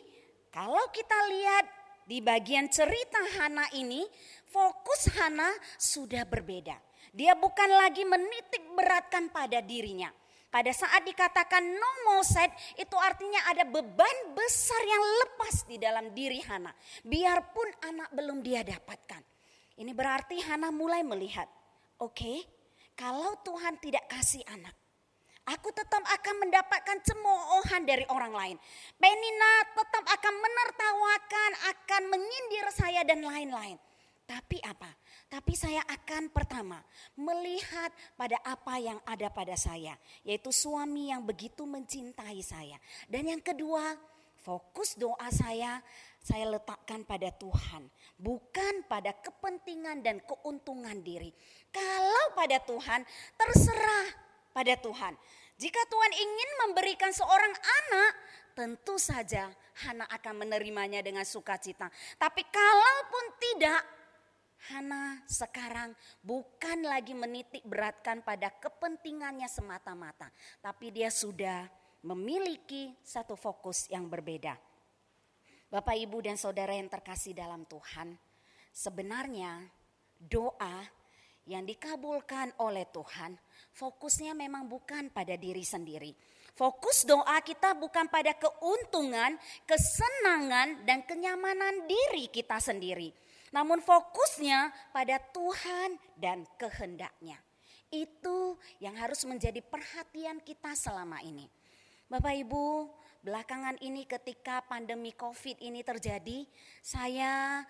kalau kita lihat di bagian cerita Hana ini, fokus Hana sudah berbeda. Dia bukan lagi menitik beratkan pada dirinya. Pada saat dikatakan no more sad, itu artinya ada beban besar yang lepas di dalam diri Hana. Biarpun anak belum dia dapatkan. Ini berarti Hana mulai melihat, oke, kalau Tuhan tidak kasih anak, aku tetap akan mendapatkan cemoohan dari orang lain. Penina tetap akan menertawakan, akan menyindir saya dan lain-lain. Tapi apa? Tapi saya akan pertama melihat pada apa yang ada pada saya, yaitu suami yang begitu mencintai saya. Dan yang kedua, fokus doa saya letakkan pada Tuhan, bukan pada kepentingan dan keuntungan diri. Kalau pada Tuhan, terserah pada Tuhan. Jika Tuhan ingin memberikan seorang anak, tentu saja Hana akan menerimanya dengan sukacita. Tapi kalaupun tidak, Hana sekarang bukan lagi menitik beratkan pada kepentingannya semata-mata, tapi dia sudah memiliki satu fokus yang berbeda. Bapak, Ibu, dan saudara yang terkasih dalam Tuhan, sebenarnya doa yang dikabulkan oleh Tuhan, fokusnya memang bukan pada diri sendiri. Fokus doa kita bukan pada keuntungan, kesenangan, dan kenyamanan diri kita sendiri. Namun fokusnya pada Tuhan dan kehendaknya. Itu yang harus menjadi perhatian kita selama ini. Bapak, Ibu, belakangan ini ketika pandemi COVID ini terjadi, saya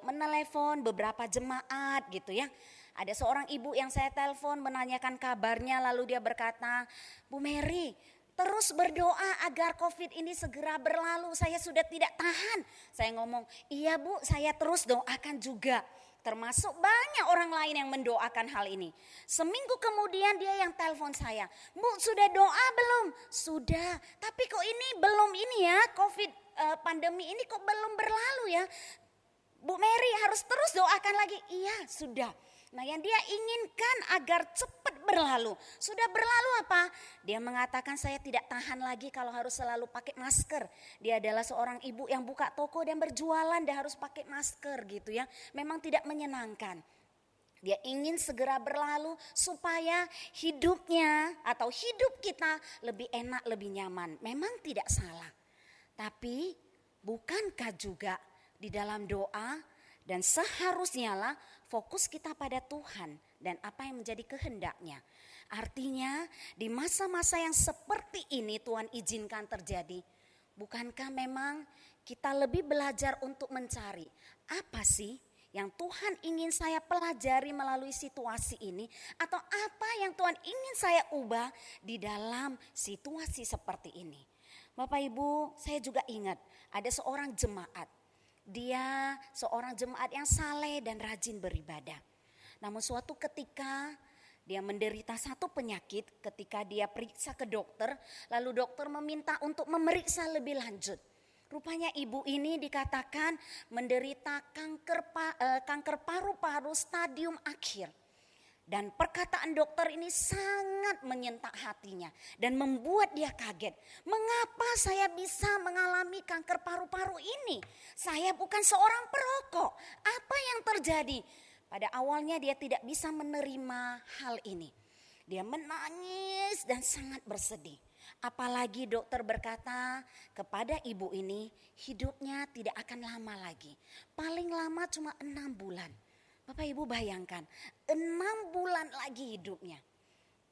menelepon beberapa jemaat gitu ya. Ada seorang ibu yang saya telepon menanyakan kabarnya, lalu dia berkata, Bu Mary, terus berdoa agar COVID ini segera berlalu, saya sudah tidak tahan. Saya ngomong, iya Bu, saya terus doakan juga. Termasuk banyak orang lain yang mendoakan hal ini. Seminggu kemudian dia yang telepon saya, Bu, sudah doa belum? Sudah, tapi kok ini belum ini ya, COVID pandemi ini kok belum berlalu ya. Bu Mary harus terus doakan lagi. Iya, sudah. Nah, yang dia inginkan agar cepat berlalu. Sudah berlalu apa? Dia mengatakan saya tidak tahan lagi kalau harus selalu pakai masker. Dia adalah seorang ibu yang buka toko dan berjualan dan harus pakai masker gitu ya. Memang tidak menyenangkan. Dia ingin segera berlalu supaya hidupnya atau hidup kita lebih enak, lebih nyaman. Memang tidak salah. Tapi bukankah juga di dalam doa dan seharusnya lah fokus kita pada Tuhan dan apa yang menjadi kehendaknya. Artinya di masa-masa yang seperti ini Tuhan izinkan terjadi. Bukankah memang kita lebih belajar untuk mencari apa sih yang Tuhan ingin saya pelajari melalui situasi ini, atau apa yang Tuhan ingin saya ubah di dalam situasi seperti ini. Bapak, Ibu, saya juga ingat ada seorang jemaat. Dia seorang jemaat yang saleh dan rajin beribadah. Namun suatu ketika dia menderita satu penyakit, ketika dia periksa ke dokter, lalu dokter meminta untuk memeriksa lebih lanjut. Rupanya ibu ini dikatakan menderita kanker paru-paru stadium akhir. Dan perkataan dokter ini sangat menyentak hatinya dan membuat dia kaget. Mengapa saya bisa mengalami kanker paru-paru ini? Saya bukan seorang perokok. Apa yang terjadi? Pada awalnya dia tidak bisa menerima hal ini. Dia menangis dan sangat bersedih. Apalagi dokter berkata kepada ibu ini, hidupnya tidak akan lama lagi. Paling lama cuma 6 bulan. Bapak Ibu bayangkan, 6 bulan lagi hidupnya.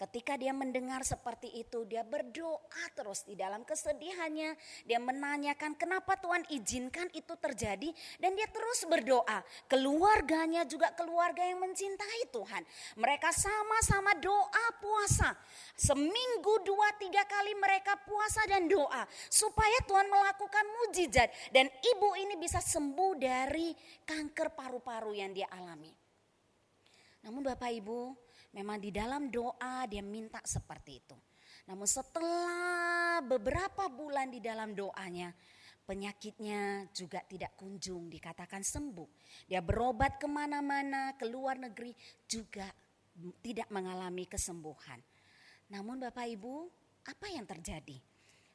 Ketika dia mendengar seperti itu, dia berdoa terus di dalam kesedihannya. Dia menanyakan kenapa Tuhan izinkan itu terjadi, dan dia terus berdoa. Keluarganya juga keluarga yang mencintai Tuhan. Mereka sama-sama doa puasa. Seminggu 2-3 kali mereka puasa dan doa supaya Tuhan melakukan mujizat dan ibu ini bisa sembuh dari kanker paru-paru yang dia alami. Namun Bapak Ibu, memang di dalam doa dia minta seperti itu. Namun setelah beberapa bulan di dalam doanya, penyakitnya juga tidak kunjung dikatakan sembuh. Dia berobat kemana-mana, ke luar negeri juga tidak mengalami kesembuhan. Namun Bapak Ibu, apa yang terjadi?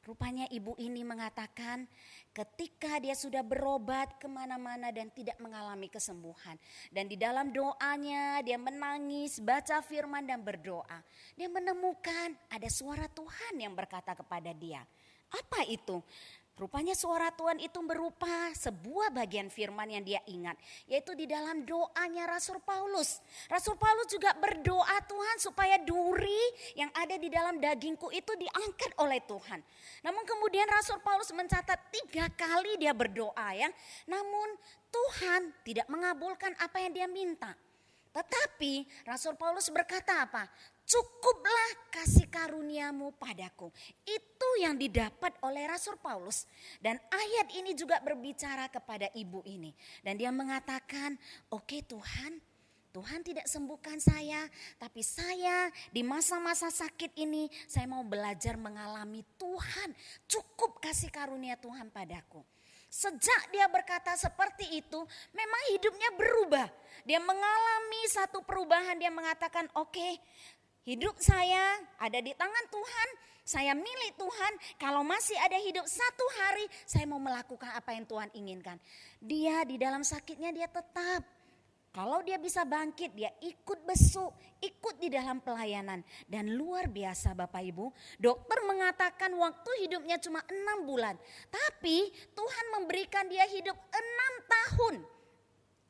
Rupanya ibu ini mengatakan ketika dia sudah berobat kemana-mana dan tidak mengalami kesembuhan. Dan di dalam doanya dia menangis, baca firman dan berdoa. Dia menemukan ada suara Tuhan yang berkata kepada dia. Apa itu? Rupanya suara Tuhan itu berupa sebuah bagian firman yang dia ingat. Yaitu di dalam doanya Rasul Paulus. Rasul Paulus juga berdoa Tuhan supaya duri yang ada di dalam dagingku itu diangkat oleh Tuhan. Namun kemudian Rasul Paulus mencatat 3 kali dia berdoa ya. Namun Tuhan tidak mengabulkan apa yang dia minta. Tetapi Rasul Paulus berkata apa? Cukuplah kasih karuniamu padaku. Itu yang didapat oleh Rasul Paulus. Dan ayat ini juga berbicara kepada ibu ini. Dan dia mengatakan, oke Tuhan, Tuhan tidak sembuhkan saya. Tapi saya di masa-masa sakit ini, saya mau belajar mengalami Tuhan. Cukup kasih karunia Tuhan padaku. Sejak dia berkata seperti itu, memang hidupnya berubah. Dia mengalami satu perubahan, dia mengatakan oke, hidup saya ada di tangan Tuhan, saya milik Tuhan. Kalau masih ada hidup 1 hari, saya mau melakukan apa yang Tuhan inginkan. Dia di dalam sakitnya dia tetap. Kalau dia bisa bangkit, dia ikut besuk, ikut di dalam pelayanan. Dan luar biasa Bapak Ibu, dokter mengatakan waktu hidupnya cuma 6 bulan. Tapi Tuhan memberikan dia hidup 6 tahun.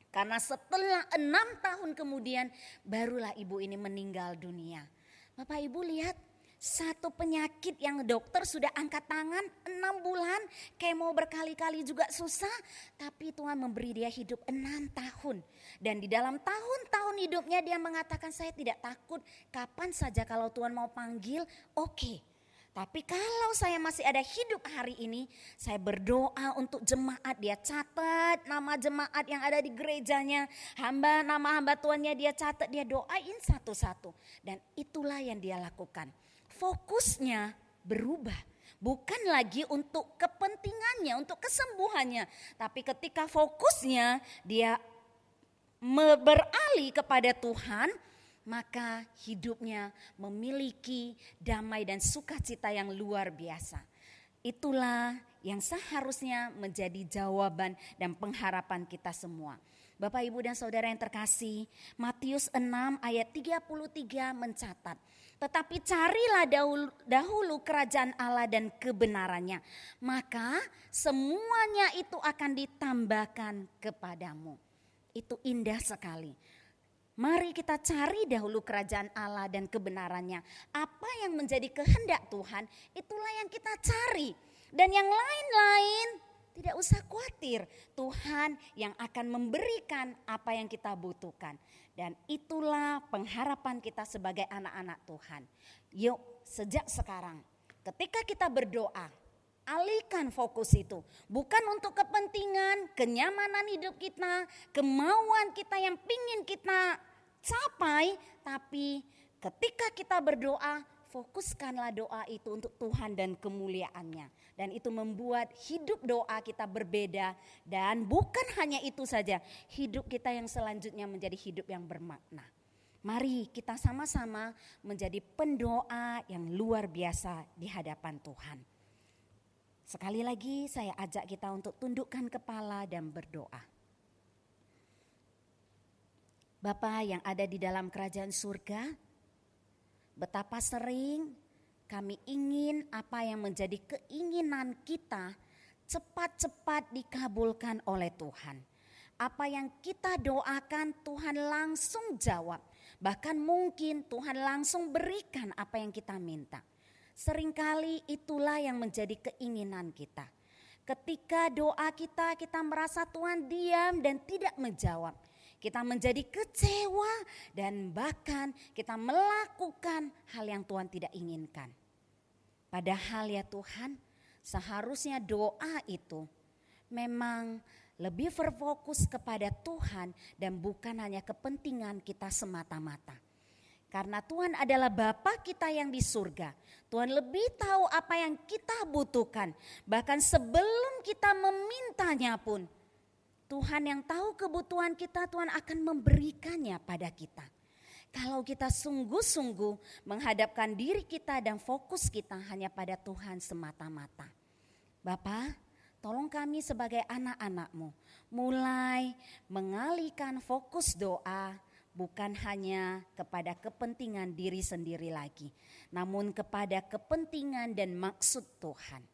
Karena setelah 6 tahun kemudian barulah ibu ini meninggal dunia. Bapak Ibu lihat, satu penyakit yang dokter sudah angkat tangan 6 bulan, kemo berkali-kali juga susah, tapi Tuhan memberi dia hidup 6 tahun. Dan di dalam tahun-tahun hidupnya dia mengatakan saya tidak takut, kapan saja kalau Tuhan mau panggil, oke. Tapi kalau saya masih ada hidup hari ini, saya berdoa untuk jemaat. Dia catat nama jemaat yang ada di gerejanya. Nama hamba Tuhannya dia catat, dia doain satu-satu. Dan itulah yang dia lakukan. Fokusnya berubah. Bukan lagi untuk kepentingannya, untuk kesembuhannya. Tapi ketika fokusnya dia beralih kepada Tuhan, maka hidupnya memiliki damai dan sukacita yang luar biasa. Itulah yang seharusnya menjadi jawaban dan pengharapan kita semua. Bapak, Ibu dan Saudara yang terkasih, Matius 6 ayat 33 mencatat, tetapi carilah dahulu kerajaan Allah dan kebenarannya, maka semuanya itu akan ditambahkan kepadamu. Itu indah sekali. Mari kita cari dahulu kerajaan Allah dan kebenarannya. Apa yang menjadi kehendak Tuhan, itulah yang kita cari. Dan yang lain-lain tidak usah khawatir. Tuhan yang akan memberikan apa yang kita butuhkan. Dan itulah pengharapan kita sebagai anak-anak Tuhan. Yuk, sejak sekarang ketika kita berdoa, alihkan fokus itu. Bukan untuk kepentingan, kenyamanan hidup kita, kemauan kita yang pingin kita capai. Tapi ketika kita berdoa, fokuskanlah doa itu untuk Tuhan dan kemuliaannya. Dan itu membuat hidup doa kita berbeda. Dan bukan hanya itu saja, hidup kita yang selanjutnya menjadi hidup yang bermakna. Mari kita sama-sama menjadi pendoa yang luar biasa di hadapan Tuhan. Sekali lagi saya ajak kita untuk tundukkan kepala dan berdoa. Bapa yang ada di dalam kerajaan surga, Betapa sering kami ingin apa yang menjadi keinginan kita cepat-cepat dikabulkan oleh Tuhan. Apa yang kita doakan Tuhan langsung jawab. Bahkan mungkin Tuhan langsung berikan apa yang kita minta. Seringkali itulah yang menjadi keinginan kita. Ketika doa kita merasa Tuhan diam dan tidak menjawab. Kita menjadi kecewa dan bahkan kita melakukan hal yang Tuhan tidak inginkan. Padahal ya Tuhan, seharusnya doa itu memang lebih berfokus kepada Tuhan dan bukan hanya kepentingan kita semata-mata. Karena Tuhan adalah Bapa kita yang di surga. Tuhan lebih tahu apa yang kita butuhkan. Bahkan sebelum kita memintanya pun, Tuhan yang tahu kebutuhan kita, Tuhan akan memberikannya pada kita. Kalau kita sungguh-sungguh menghadapkan diri kita dan fokus kita hanya pada Tuhan semata-mata. Bapa, tolong kami sebagai anak-anak-Mu mulai mengalihkan fokus doa bukan hanya kepada kepentingan diri sendiri lagi, namun kepada kepentingan dan maksud Tuhan.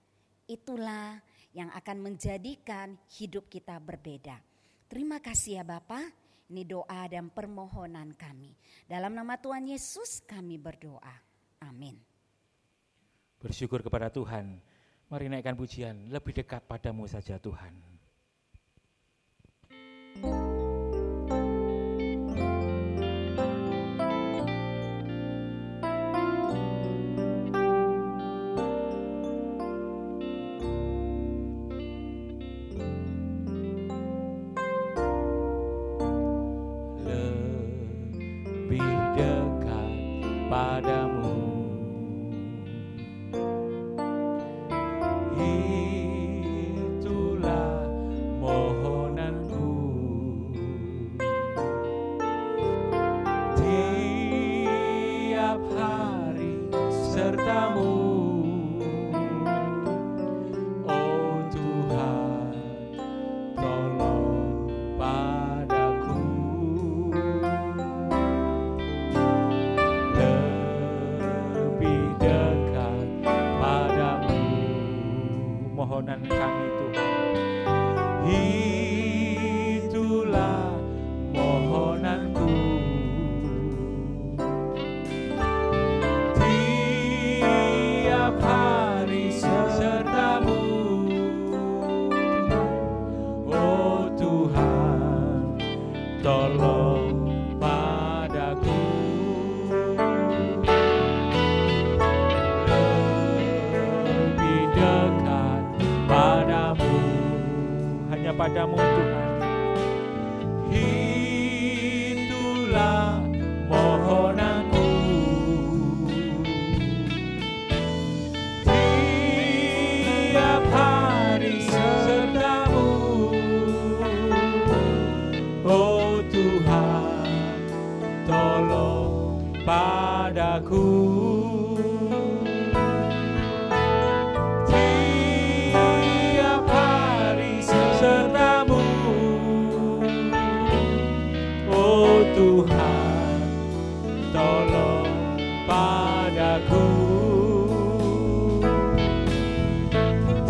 Itulah yang akan menjadikan hidup kita berbeda. Terima kasih ya Bapa. Ini doa dan permohonan kami. Dalam nama Tuhan Yesus kami berdoa. Amin. Bersyukur kepada Tuhan. Mari naikkan pujian, lebih dekat padamu saja Tuhan. Padamu, itulah mohonanku. Tiap hari sertamu, oh Tuhan, tolong padaku. Mohonan kami Tuhan, itulah mohonanku. Tiap hari sertamu, oh Tuhan, tolong padaku. Padamu Tuhan, itulah mohonanku. Tiap hari sertamu, oh Tuhan, tolong padaku. Tuhan, tolong padaku.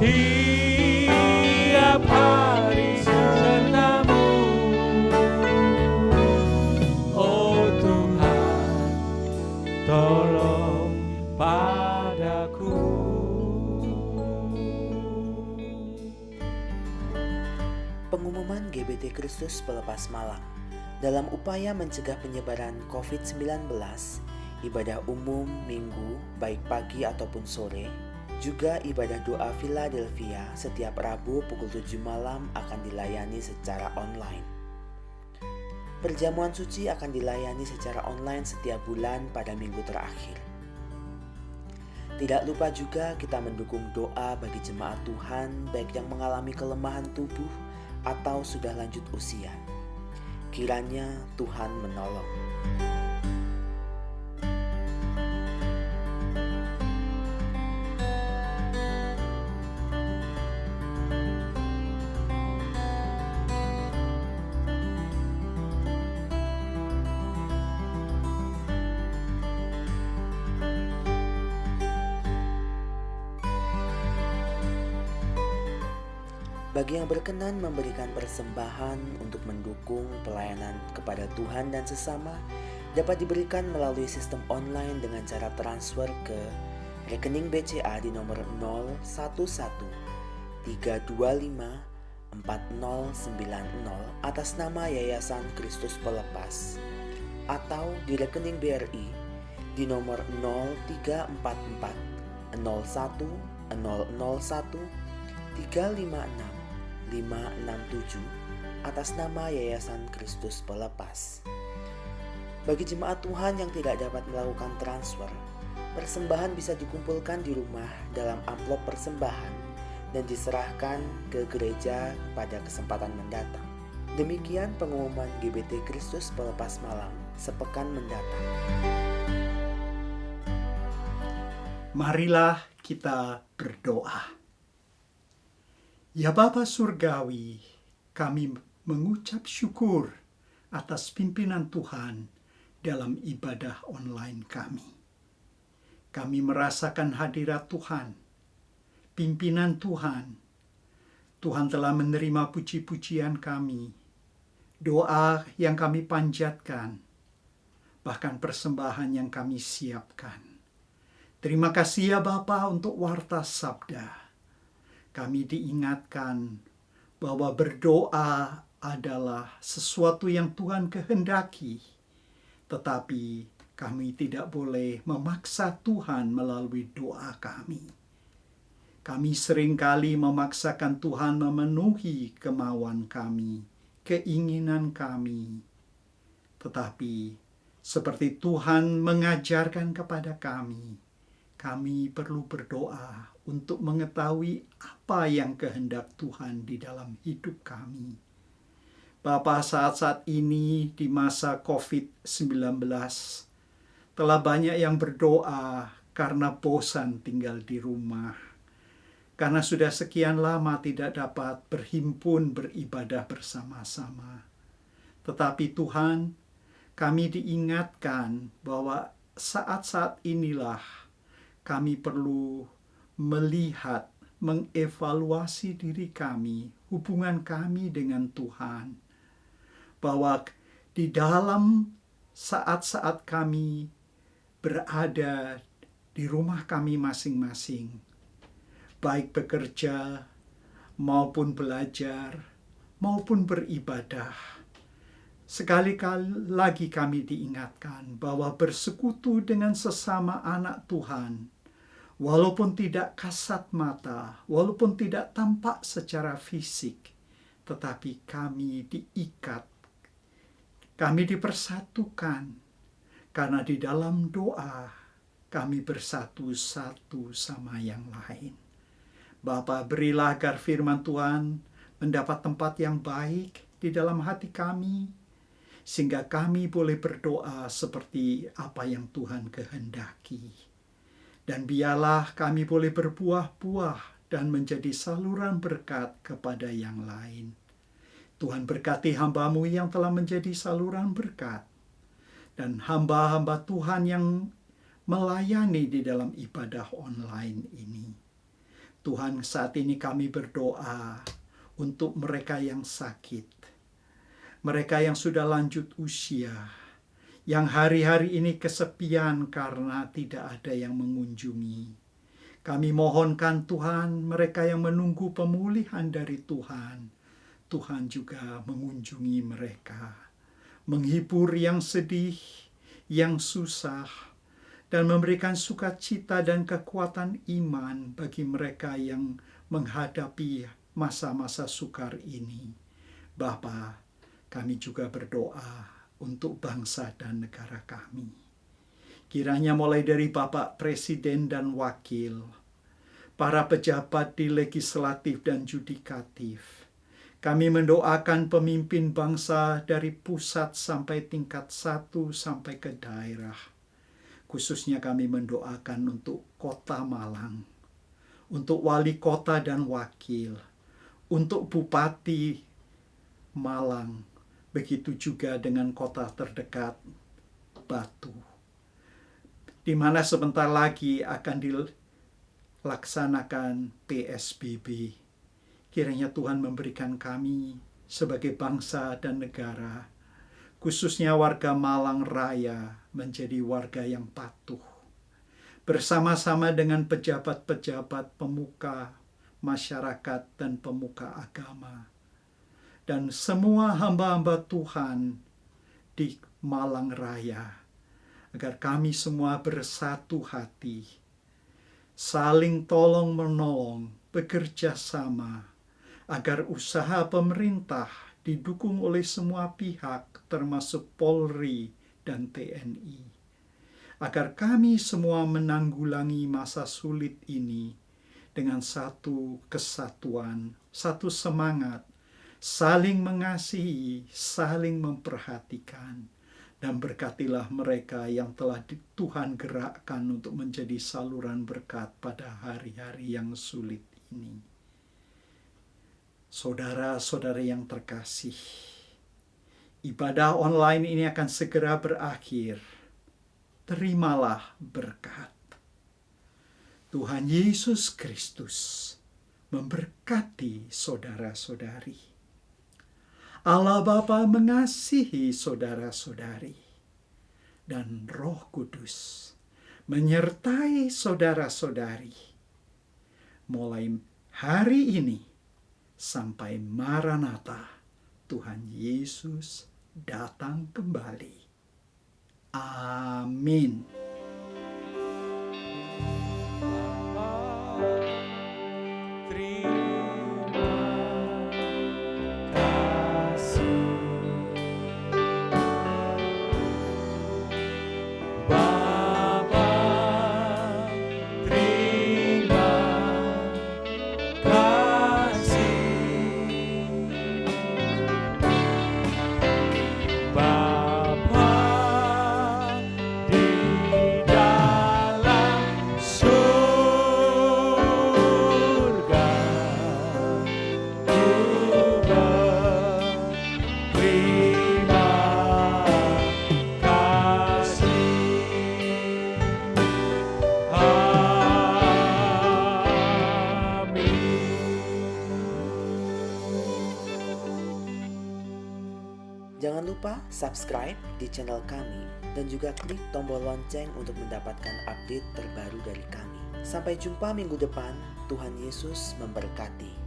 Tiap hari sertamu, oh Tuhan, tolong padaku. Pengumuman GBT Kristus Pelepas Malang. Dalam upaya mencegah penyebaran COVID-19, ibadah umum minggu baik pagi ataupun sore, juga ibadah doa Philadelphia setiap Rabu pukul 7 malam akan dilayani secara online. Perjamuan suci akan dilayani secara online setiap bulan pada minggu terakhir. Tidak lupa juga kita mendukung doa bagi jemaat Tuhan baik yang mengalami kelemahan tubuh atau sudah lanjut usia. Kiranya Tuhan menolong. Bagi yang berkenan memberikan persembahan untuk mendukung pelayanan kepada Tuhan dan sesama, dapat diberikan melalui sistem online dengan cara transfer ke rekening BCA di nomor 011-325-4090 atas nama Yayasan Kristus Pelepas, atau di rekening BRI di nomor 0344 01 001 356 567 atas nama Yayasan Kristus Pelepas. Bagi jemaat Tuhan yang tidak dapat melakukan transfer, persembahan bisa dikumpulkan di rumah dalam amplop persembahan dan diserahkan ke gereja pada kesempatan mendatang. Demikian pengumuman GBT Kristus Pelepas Malang sepekan mendatang. Marilah kita berdoa. Ya Bapa Surgawi, kami mengucap syukur atas pimpinan Tuhan dalam ibadah online kami. Kami merasakan hadirat Tuhan, pimpinan Tuhan. Tuhan telah menerima puji-pujian kami, doa yang kami panjatkan, bahkan persembahan yang kami siapkan. Terima kasih ya Bapa untuk warta sabda. Kami diingatkan bahwa berdoa adalah sesuatu yang Tuhan kehendaki, tetapi kami tidak boleh memaksa Tuhan melalui doa kami. Kami seringkali memaksakan Tuhan memenuhi kemauan kami, keinginan kami. Tetapi seperti Tuhan mengajarkan kepada kami perlu berdoa untuk mengetahui apa yang kehendak Tuhan di dalam hidup kami. Bapa, saat-saat ini di masa COVID-19, telah banyak yang berdoa karena bosan tinggal di rumah. Karena sudah sekian lama tidak dapat berhimpun beribadah bersama-sama. Tetapi Tuhan, kami diingatkan bahwa saat-saat inilah kami perlu melihat, mengevaluasi diri kami, hubungan kami dengan Tuhan. Bahwa di dalam saat-saat kami berada di rumah kami masing-masing, baik bekerja, maupun belajar, maupun beribadah, sekali-kali lagi kami diingatkan bahwa bersekutu dengan sesama anak Tuhan, walaupun tidak kasat mata, walaupun tidak tampak secara fisik, tetapi kami diikat, kami dipersatukan, karena di dalam doa kami bersatu satu sama yang lain. Bapa, berilah agar firman Tuhan mendapat tempat yang baik di dalam hati kami, sehingga kami boleh berdoa seperti apa yang Tuhan kehendaki. Dan biarlah kami boleh berbuah-buah dan menjadi saluran berkat kepada yang lain. Tuhan berkati hamba-Mu yang telah menjadi saluran berkat, dan hamba-hamba Tuhan yang melayani di dalam ibadah online ini. Tuhan, saat ini kami berdoa untuk mereka yang sakit, mereka yang sudah lanjut usia, yang hari-hari ini kesepian karena tidak ada yang mengunjungi. Kami mohonkan Tuhan, mereka yang menunggu pemulihan dari Tuhan, Tuhan juga mengunjungi mereka, menghibur yang sedih, yang susah, dan memberikan sukacita dan kekuatan iman bagi mereka yang menghadapi masa-masa sukar ini. Bapa, kami juga berdoa untuk bangsa dan negara kami. Kiranya mulai dari Bapak Presiden dan Wakil, para pejabat di legislatif dan judikatif, kami mendoakan pemimpin bangsa dari pusat sampai tingkat 1 sampai ke daerah. Khususnya kami mendoakan untuk Kota Malang, untuk wali kota dan wakil, untuk Bupati Malang, begitu juga dengan kota terdekat Batu, di mana sebentar lagi akan dilaksanakan PSBB. Kiranya Tuhan memberikan kami sebagai bangsa dan negara, khususnya warga Malang Raya, menjadi warga yang patuh. Bersama-sama dengan pejabat-pejabat, pemuka masyarakat, dan pemuka agama. Dan semua hamba-hamba Tuhan di Malang Raya, agar kami semua bersatu hati, saling tolong-menolong, bekerja sama, agar usaha pemerintah didukung oleh semua pihak, termasuk Polri dan TNI. Agar kami semua menanggulangi masa sulit ini dengan satu kesatuan, satu semangat, saling mengasihi, saling memperhatikan, dan berkatilah mereka yang telah Tuhan gerakkan untuk menjadi saluran berkat pada hari-hari yang sulit ini. Saudara-saudara yang terkasih, ibadah online ini akan segera berakhir. Terimalah berkat. Tuhan Yesus Kristus memberkati saudara-saudari. Allah Bapa mengasihi saudara-saudari, dan Roh Kudus menyertai saudara-saudari mulai hari ini sampai Maranatha, Tuhan Yesus datang kembali. Amin. Jangan lupa subscribe di channel kami dan juga klik tombol lonceng untuk mendapatkan update terbaru dari kami. Sampai jumpa minggu depan. Tuhan Yesus memberkati.